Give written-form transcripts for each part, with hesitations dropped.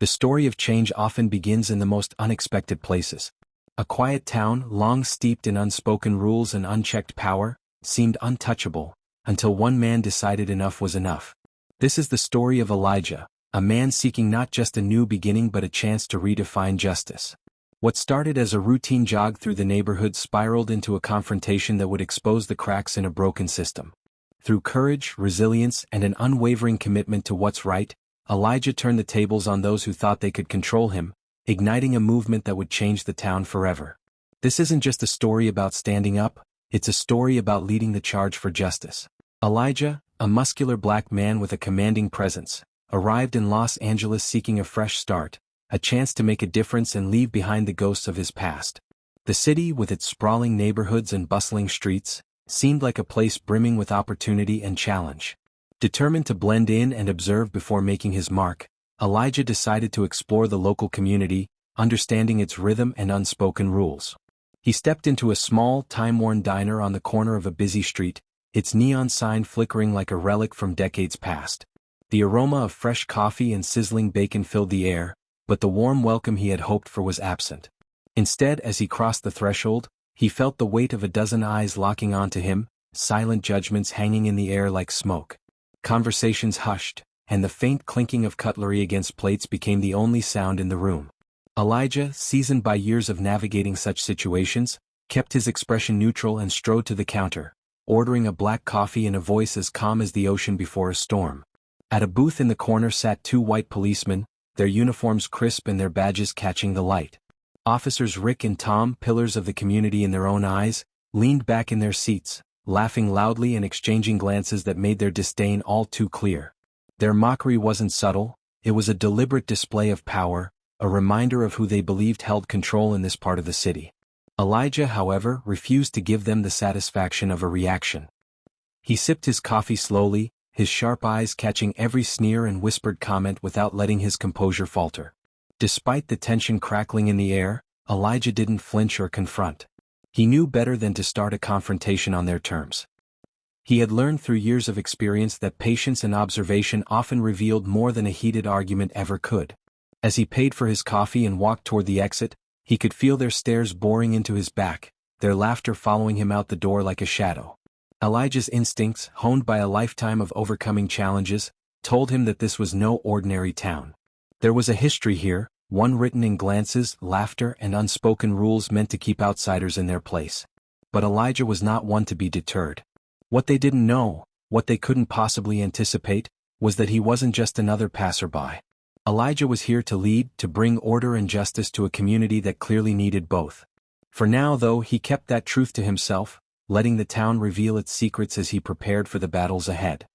The story of change often begins in the most unexpected places. A quiet town, long steeped in unspoken rules and unchecked power, seemed untouchable, until one man decided enough was enough. This is the story of Elijah, a man seeking not just a new beginning but a chance to redefine justice. What started as a routine jog through the neighborhood spiraled into a confrontation that would expose the cracks in a broken system. Through courage, resilience, and an unwavering commitment to what's right, Elijah turned the tables on those who thought they could control him, igniting a movement that would change the town forever. This isn't just a story about standing up, it's a story about leading the charge for justice. Elijah, a muscular black man with a commanding presence, arrived in Los Angeles seeking a fresh start, a chance to make a difference and leave behind the ghosts of his past. The city, with its sprawling neighborhoods and bustling streets, seemed like a place brimming with opportunity and challenge. Determined to blend in and observe before making his mark, Elijah decided to explore the local community, understanding its rhythm and unspoken rules. He stepped into a small, time-worn diner on the corner of a busy street, its neon sign flickering like a relic from decades past. The aroma of fresh coffee and sizzling bacon filled the air, but the warm welcome he had hoped for was absent. Instead, as he crossed the threshold, he felt the weight of a dozen eyes locking onto him, silent judgments hanging in the air like smoke. Conversations hushed, and the faint clinking of cutlery against plates became the only sound in the room. Elijah, seasoned by years of navigating such situations, kept his expression neutral and strode to the counter, ordering a black coffee in a voice as calm as the ocean before a storm. At a booth in the corner sat two white policemen, their uniforms crisp and their badges catching the light. Officers Rick and Tom, pillars of the community in their own eyes, leaned back in their seats, laughing loudly and exchanging glances that made their disdain all too clear. Their mockery wasn't subtle, it was a deliberate display of power, a reminder of who they believed held control in this part of the city. Elijah, however, refused to give them the satisfaction of a reaction. He sipped his coffee slowly, his sharp eyes catching every sneer and whispered comment without letting his composure falter. Despite the tension crackling in the air, Elijah didn't flinch or confront. He knew better than to start a confrontation on their terms. He had learned through years of experience that patience and observation often revealed more than a heated argument ever could. As he paid for his coffee and walked toward the exit, he could feel their stares boring into his back, their laughter following him out the door like a shadow. Elijah's instincts, honed by a lifetime of overcoming challenges, told him that this was no ordinary town. There was a history here, one written in glances, laughter, and unspoken rules meant to keep outsiders in their place. But Elijah was not one to be deterred. What they didn't know, what they couldn't possibly anticipate, was that he wasn't just another passerby. Elijah was here to lead, to bring order and justice to a community that clearly needed both. For now, though, he kept that truth to himself, letting the town reveal its secrets as he prepared for the battles ahead.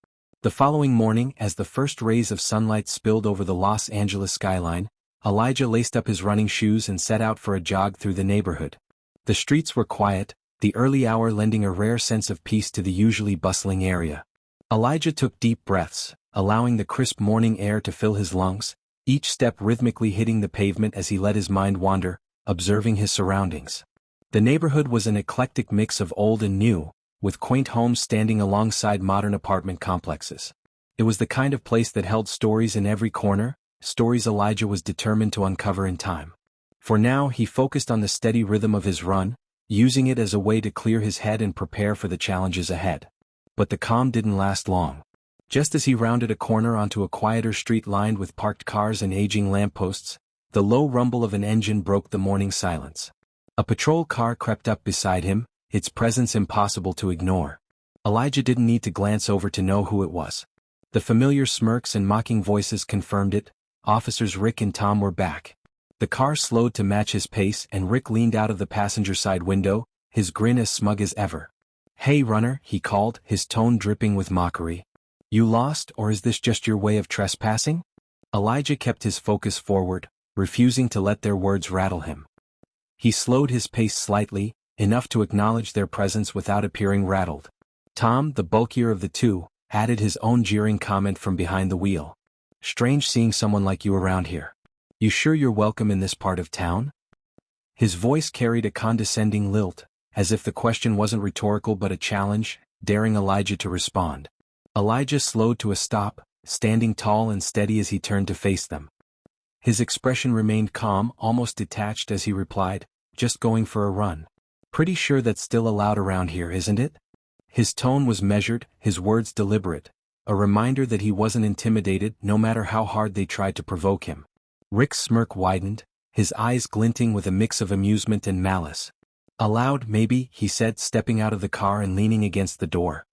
The following morning, as the first rays of sunlight spilled over the Los Angeles skyline, Elijah laced up his running shoes and set out for a jog through the neighborhood. The streets were quiet, the early hour lending a rare sense of peace to the usually bustling area. Elijah took deep breaths, allowing the crisp morning air to fill his lungs, each step rhythmically hitting the pavement as he let his mind wander, observing his surroundings. The neighborhood was an eclectic mix of old and new, with quaint homes standing alongside modern apartment complexes. It was the kind of place that held stories in every corner, stories Elijah was determined to uncover in time. For now, he focused on the steady rhythm of his run, using it as a way to clear his head and prepare for the challenges ahead. But the calm didn't last long. Just as he rounded a corner onto a quieter street lined with parked cars and aging lampposts, the low rumble of an engine broke the morning silence. A patrol car crept up beside him, its presence impossible to ignore. Elijah didn't need to glance over to know who it was. The familiar smirks and mocking voices confirmed it. Officers Rick and Tom were back. The car slowed to match his pace and Rick leaned out of the passenger side window, his grin as smug as ever. "Hey runner," he called, his tone dripping with mockery. "You lost, or is this just your way of trespassing?" Elijah kept his focus forward, refusing to let their words rattle him. He slowed his pace slightly, enough to acknowledge their presence without appearing rattled. Tom, the bulkier of the two, added his own jeering comment from behind the wheel. "Strange seeing someone like you around here. You sure you're welcome in this part of town?" His voice carried a condescending lilt, as if the question wasn't rhetorical but a challenge, daring Elijah to respond. Elijah slowed to a stop, standing tall and steady as he turned to face them. His expression remained calm, almost detached as he replied, "Just going for a run. Pretty sure that's still allowed around here, isn't it?" His tone was measured, his words deliberate, a reminder that he wasn't intimidated no matter how hard they tried to provoke him. Rick's smirk widened, his eyes glinting with a mix of amusement and malice. "Allowed, maybe," he said, stepping out of the car and leaning against the door.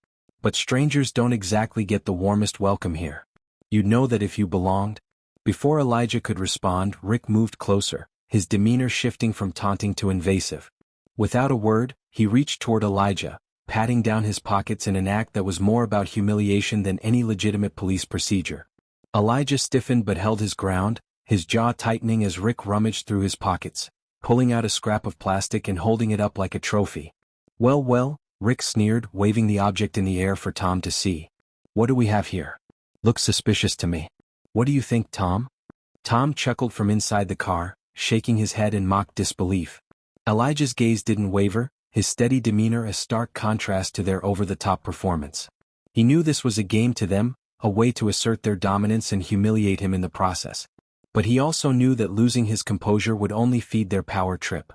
"But strangers don't exactly get the warmest welcome here. You'd know that if you belonged." Before Elijah could respond, Rick moved closer, his demeanor shifting from taunting to invasive. Without a word, he reached toward Elijah, patting down his pockets in an act that was more about humiliation than any legitimate police procedure. Elijah stiffened but held his ground, his jaw tightening as Rick rummaged through his pockets, pulling out a scrap of plastic and holding it up like a trophy. Well, Rick sneered, waving the object in the air for Tom to see. "What do we have here? Looks suspicious to me. What do you think, Tom?" Tom chuckled from inside the car, shaking his head in mock disbelief. Elijah's gaze didn't waver, his steady demeanor a stark contrast to their over-the-top performance. He knew this was a game to them, a way to assert their dominance and humiliate him in the process. But he also knew that losing his composure would only feed their power trip.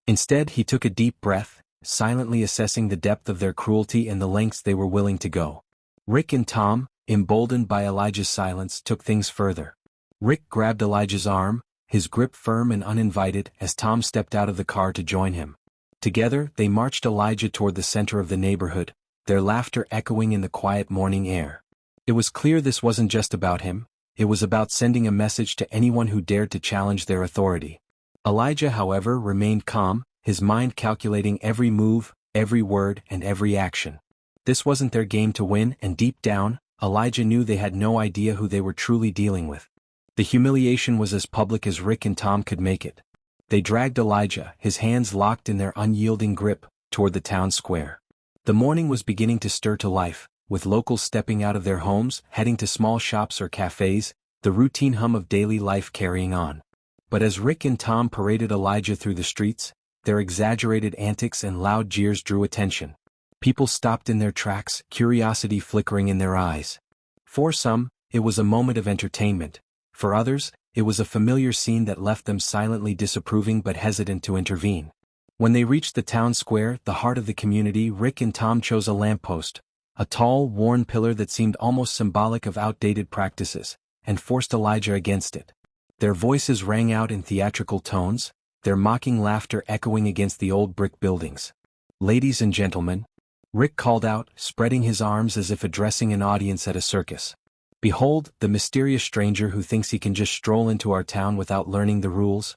Instead, he took a deep breath, silently assessing the depth of their cruelty and the lengths they were willing to go. Rick and Tom, emboldened by Elijah's silence, took things further. Rick grabbed Elijah's arm, his grip firm and uninvited, as Tom stepped out of the car to join him. Together, they marched Elijah toward the center of the neighborhood, their laughter echoing in the quiet morning air. It was clear this wasn't just about him, it was about sending a message to anyone who dared to challenge their authority. Elijah, however, remained calm, his mind calculating every move, every word, and every action. This wasn't their game to win, and deep down, Elijah knew they had no idea who they were truly dealing with. The humiliation was as public as Rick and Tom could make it. They dragged Elijah, his hands locked in their unyielding grip, toward the town square. The morning was beginning to stir to life, with locals stepping out of their homes, heading to small shops or cafes, the routine hum of daily life carrying on. But as Rick and Tom paraded Elijah through the streets, their exaggerated antics and loud jeers drew attention. People stopped in their tracks, curiosity flickering in their eyes. For some, it was a moment of entertainment. For others, it was a familiar scene that left them silently disapproving but hesitant to intervene. When they reached the town square, the heart of the community, Rick and Tom chose a lamppost, a tall, worn pillar that seemed almost symbolic of outdated practices, and forced Elijah against it. Their voices rang out in theatrical tones, their mocking laughter echoing against the old brick buildings. "Ladies and gentlemen," Rick called out, spreading his arms as if addressing an audience at a circus. "Behold, the mysterious stranger who thinks he can just stroll into our town without learning the rules."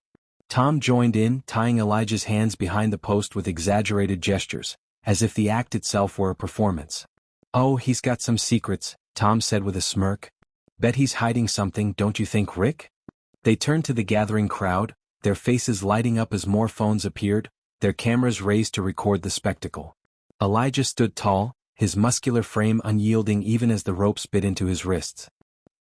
Tom joined in, tying Elijah's hands behind the post with exaggerated gestures, as if the act itself were a performance. "Oh, he's got some secrets," Tom said with a smirk. "Bet he's hiding something, don't you think, Rick?" They turned to the gathering crowd, their faces lighting up as more phones appeared, their cameras raised to record the spectacle. Elijah stood tall, his muscular frame unyielding even as the ropes bit into his wrists.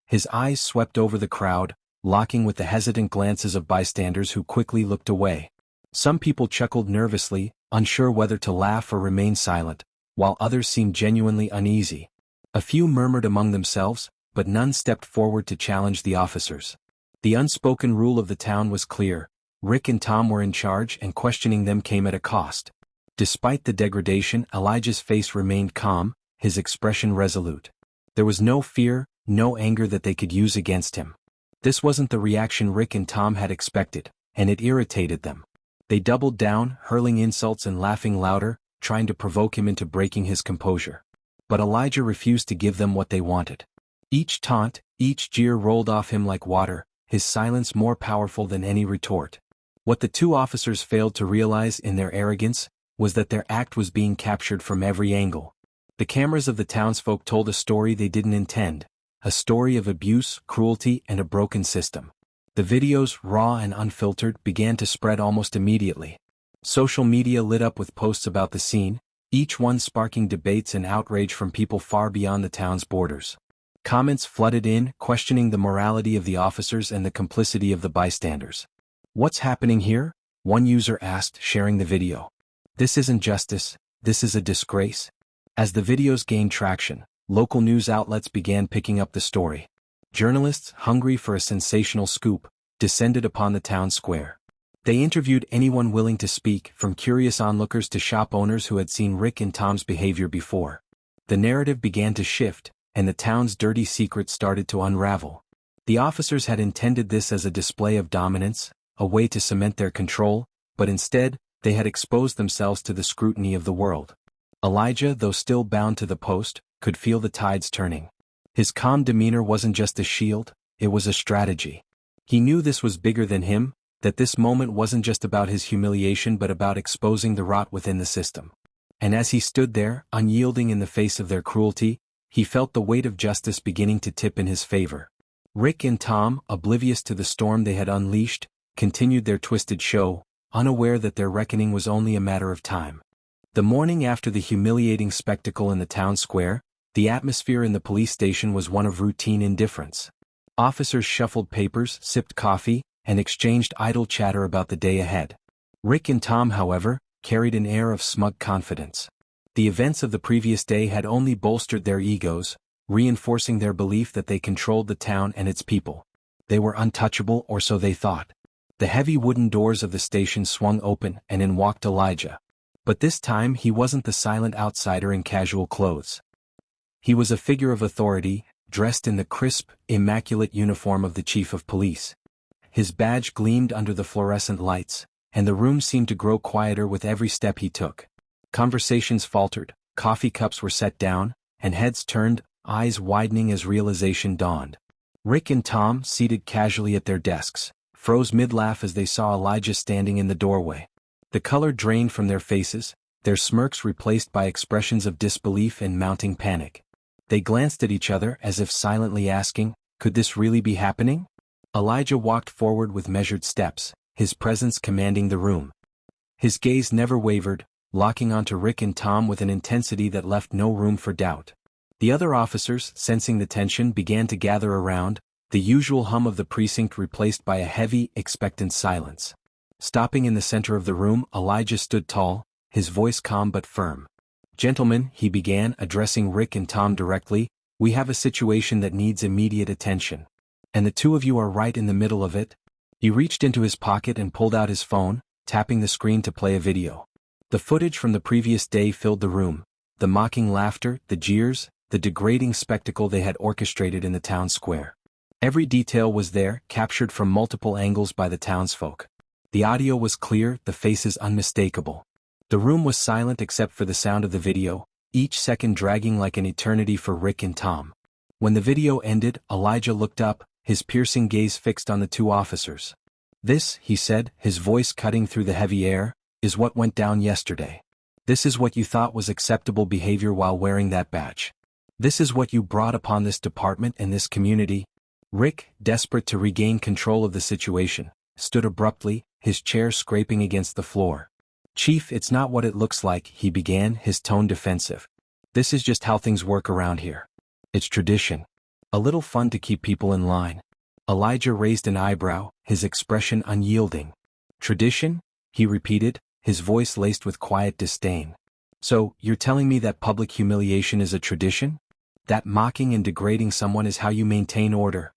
His eyes swept over the crowd, locking with the hesitant glances of bystanders who quickly looked away. Some people chuckled nervously, unsure whether to laugh or remain silent, while others seemed genuinely uneasy. A few murmured among themselves, but none stepped forward to challenge the officers. The unspoken rule of the town was clear: Rick and Tom were in charge, and questioning them came at a cost. Despite the degradation, Elijah's face remained calm, his expression resolute. There was no fear, no anger that they could use against him. This wasn't the reaction Rick and Tom had expected, and it irritated them. They doubled down, hurling insults and laughing louder, trying to provoke him into breaking his composure. But Elijah refused to give them what they wanted. Each taunt, each jeer rolled off him like water, his silence more powerful than any retort. What the two officers failed to realize in their arrogance was that their act was being captured from every angle. The cameras of the townsfolk told a story they didn't intend, a story of abuse, cruelty, and a broken system. The videos, raw and unfiltered, began to spread almost immediately. Social media lit up with posts about the scene, each one sparking debates and outrage from people far beyond the town's borders. Comments flooded in, questioning the morality of the officers and the complicity of the bystanders. "What's happening here?" one user asked, sharing the video. "This isn't justice, this is a disgrace." As the videos gained traction, local news outlets began picking up the story. Journalists, hungry for a sensational scoop, descended upon the town square. They interviewed anyone willing to speak, from curious onlookers to shop owners who had seen Rick and Tom's behavior before. The narrative began to shift, and the town's dirty secrets started to unravel. The officers had intended this as a display of dominance, a way to cement their control, but instead, they had exposed themselves to the scrutiny of the world. Elijah, though still bound to the post, could feel the tides turning. His calm demeanor wasn't just a shield, it was a strategy. He knew this was bigger than him, that this moment wasn't just about his humiliation but about exposing the rot within the system. And as he stood there, unyielding in the face of their cruelty, he felt the weight of justice beginning to tip in his favor. Rick and Tom, oblivious to the storm they had unleashed, continued their twisted show, unaware that their reckoning was only a matter of time. The morning after the humiliating spectacle in the town square, the atmosphere in the police station was one of routine indifference. Officers shuffled papers, sipped coffee, and exchanged idle chatter about the day ahead. Rick and Tom, however, carried an air of smug confidence. The events of the previous day had only bolstered their egos, reinforcing their belief that they controlled the town and its people. They were untouchable, or so they thought. The heavy wooden doors of the station swung open, and in walked Elijah. But this time he wasn't the silent outsider in casual clothes. He was a figure of authority, dressed in the crisp, immaculate uniform of the chief of police. His badge gleamed under the fluorescent lights, and the room seemed to grow quieter with every step he took. Conversations faltered, coffee cups were set down, and heads turned, eyes widening as realization dawned. Rick and Tom, seated casually at their desks, froze mid-laugh as they saw Elijah standing in the doorway. The color drained from their faces, their smirks replaced by expressions of disbelief and mounting panic. They glanced at each other as if silently asking, could this really be happening? Elijah walked forward with measured steps, his presence commanding the room. His gaze never wavered, locking onto Rick and Tom with an intensity that left no room for doubt. The other officers, sensing the tension, began to gather around, the usual hum of the precinct replaced by a heavy, expectant silence. Stopping in the center of the room, Elijah stood tall, his voice calm but firm. "Gentlemen," he began, addressing Rick and Tom directly, "we have a situation that needs immediate attention. And the two of you are right in the middle of it." He reached into his pocket and pulled out his phone, tapping the screen to play a video. The footage from the previous day filled the room, the mocking laughter, the jeers, the degrading spectacle they had orchestrated in the town square. Every detail was there, captured from multiple angles by the townsfolk. The audio was clear, the faces unmistakable. The room was silent except for the sound of the video, each second dragging like an eternity for Rick and Tom. When the video ended, Elijah looked up, his piercing gaze fixed on the two officers. "This," he said, his voice cutting through the heavy air, "is what went down yesterday. This is what you thought was acceptable behavior while wearing that badge. This is what you brought upon this department and this community." Rick, desperate to regain control of the situation, stood abruptly, his chair scraping against the floor. "Chief, it's not what it looks like," he began, his tone defensive. "This is just how things work around here. It's tradition. A little fun to keep people in line." Elijah raised an eyebrow, his expression unyielding. "Tradition?" he repeated, his voice laced with quiet disdain. "So, you're telling me that public humiliation is a tradition? That mocking and degrading someone is how you maintain order?"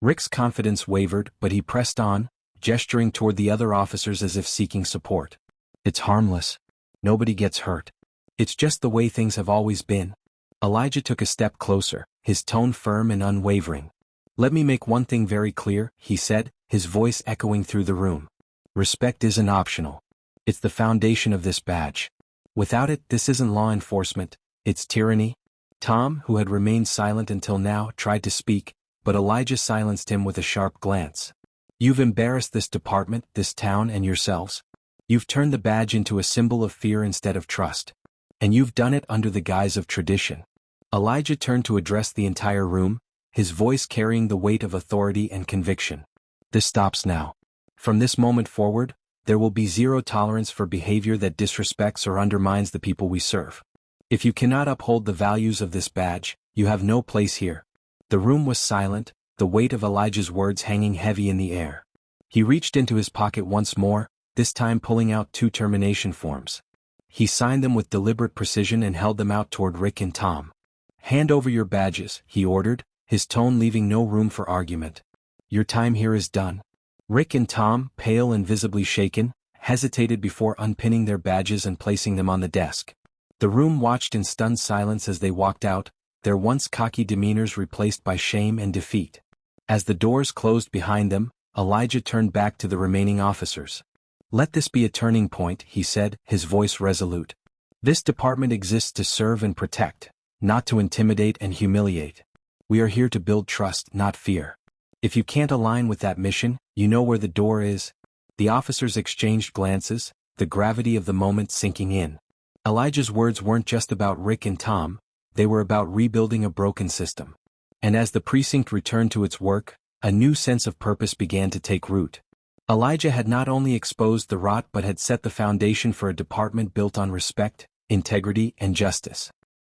Rick's confidence wavered, but he pressed on, gesturing toward the other officers as if seeking support. "It's harmless. Nobody gets hurt. It's just the way things have always been." Elijah took a step closer, his tone firm and unwavering. "Let me make one thing very clear," he said, his voice echoing through the room. "Respect isn't optional. It's the foundation of this badge. Without it, this isn't law enforcement, it's tyranny." Tom, who had remained silent until now, tried to speak, but Elijah silenced him with a sharp glance. "You've embarrassed this department, this town, and yourselves. You've turned the badge into a symbol of fear instead of trust. And you've done it under the guise of tradition." Elijah turned to address the entire room, his voice carrying the weight of authority and conviction. "This stops now. From this moment forward, there will be zero tolerance for behavior that disrespects or undermines the people we serve. If you cannot uphold the values of this badge, you have no place here." The room was silent, the weight of Elijah's words hanging heavy in the air. He reached into his pocket once more, this time pulling out 2 termination forms. He signed them with deliberate precision and held them out toward Rick and Tom. "Hand over your badges," he ordered, his tone leaving no room for argument. "Your time here is done." Rick and Tom, pale and visibly shaken, hesitated before unpinning their badges and placing them on the desk. The room watched in stunned silence as they walked out, their once cocky demeanors replaced by shame and defeat. As the doors closed behind them, Elijah turned back to the remaining officers. "Let this be a turning point," he said, his voice resolute. "This department exists to serve and protect, not to intimidate and humiliate. We are here to build trust, not fear. If you can't align with that mission, you know where the door is." The officers exchanged glances, the gravity of the moment sinking in. Elijah's words weren't just about Rick and Tom, they were about rebuilding a broken system. And as the precinct returned to its work, a new sense of purpose began to take root. Elijah had not only exposed the rot but had set the foundation for a department built on respect, integrity, and justice.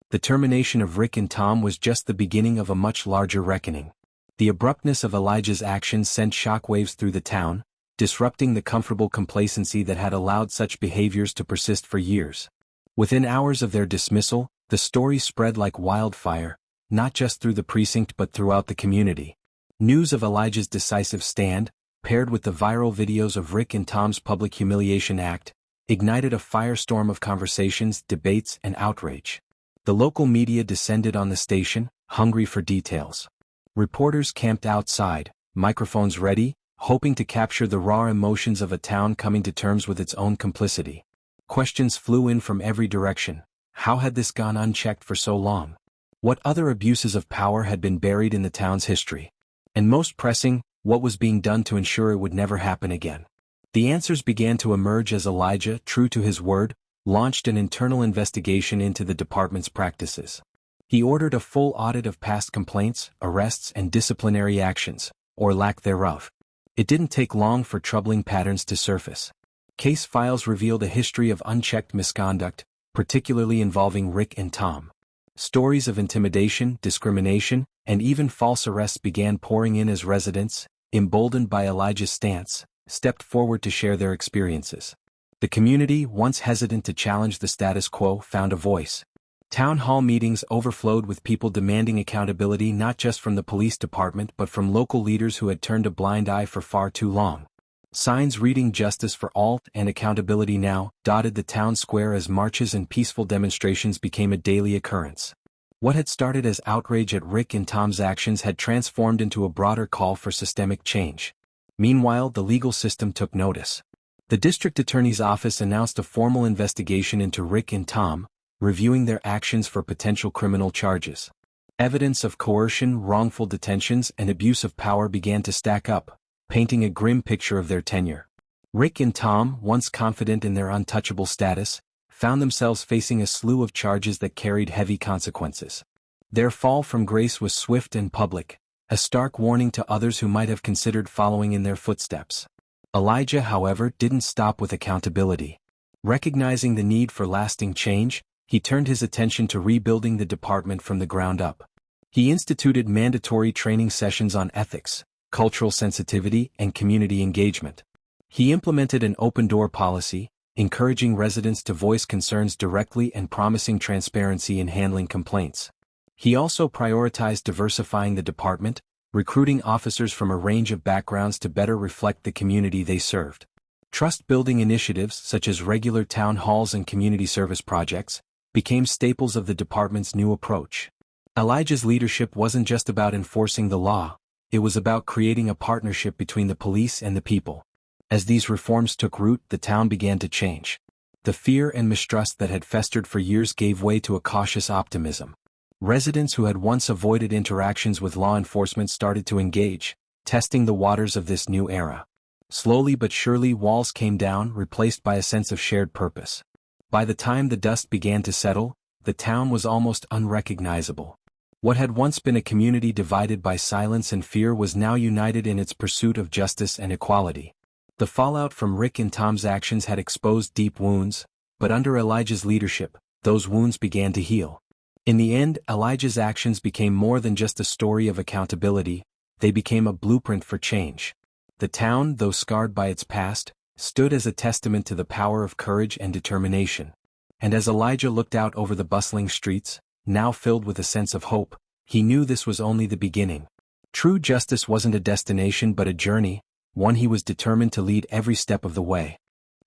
The termination of Rick and Tom was just the beginning of a much larger reckoning. The abruptness of Elijah's actions sent shockwaves through the town, disrupting the comfortable complacency that had allowed such behaviors to persist for years. Within hours of their dismissal, the story spread like wildfire, not just through the precinct but throughout the community. News of Elijah's decisive stand, paired with the viral videos of Rick and Tom's public humiliation act, ignited a firestorm of conversations, debates, and outrage. The local media descended on the station, hungry for details. Reporters camped outside, microphones ready, hoping to capture the raw emotions of a town coming to terms with its own complicity. Questions flew in from every direction. How had this gone unchecked for so long? What other abuses of power had been buried in the town's history? And most pressing, what was being done to ensure it would never happen again? The answers began to emerge as Elijah, true to his word, launched an internal investigation into the department's practices. He ordered a full audit of past complaints, arrests, and disciplinary actions, or lack thereof. It didn't take long for troubling patterns to surface. Case files revealed a history of unchecked misconduct, particularly involving Rick and Tom. Stories of intimidation, discrimination, and even false arrests began pouring in as residents, emboldened by Elijah's stance, stepped forward to share their experiences. The community, once hesitant to challenge the status quo, found a voice. Town hall meetings overflowed with people demanding accountability not just from the police department but from local leaders who had turned a blind eye for far too long. Signs reading "Justice for All" and "Accountability Now" dotted the town square as marches and peaceful demonstrations became a daily occurrence. What had started as outrage at Rick and Tom's actions had transformed into a broader call for systemic change. Meanwhile, the legal system took notice. The district attorney's office announced a formal investigation into Rick and Tom, reviewing their actions for potential criminal charges. Evidence of coercion, wrongful detentions, and abuse of power began to stack up, painting a grim picture of their tenure. Rick and Tom, once confident in their untouchable status, found themselves facing a slew of charges that carried heavy consequences. Their fall from grace was swift and public, a stark warning to others who might have considered following in their footsteps. Elijah, however, didn't stop with accountability. Recognizing the need for lasting change, he turned his attention to rebuilding the department from the ground up. He instituted mandatory training sessions on ethics, cultural sensitivity, and community engagement. He implemented an open-door policy, encouraging residents to voice concerns directly and promising transparency in handling complaints. He also prioritized diversifying the department, recruiting officers from a range of backgrounds to better reflect the community they served. Trust-building initiatives, such as regular town halls and community service projects, became staples of the department's new approach. Elijah's leadership wasn't just about enforcing the law, it was about creating a partnership between the police and the people. As these reforms took root, the town began to change. The fear and mistrust that had festered for years gave way to a cautious optimism. Residents who had once avoided interactions with law enforcement started to engage, testing the waters of this new era. Slowly but surely, walls came down, replaced by a sense of shared purpose. By the time the dust began to settle, the town was almost unrecognizable. What had once been a community divided by silence and fear was now united in its pursuit of justice and equality. The fallout from Rick and Tom's actions had exposed deep wounds, but under Elijah's leadership, those wounds began to heal. In the end, Elijah's actions became more than just a story of accountability, they became a blueprint for change. The town, though scarred by its past, stood as a testament to the power of courage and determination. And as Elijah looked out over the bustling streets, now filled with a sense of hope, he knew this was only the beginning. True justice wasn't a destination but a journey, one he was determined to lead every step of the way.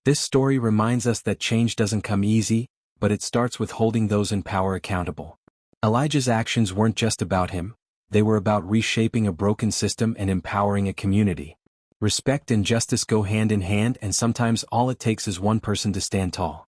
This story reminds us that change doesn't come easy, but it starts with holding those in power accountable. Elijah's actions weren't just about him, they were about reshaping a broken system and empowering a community. Respect and justice go hand in hand, and sometimes all it takes is one person to stand tall.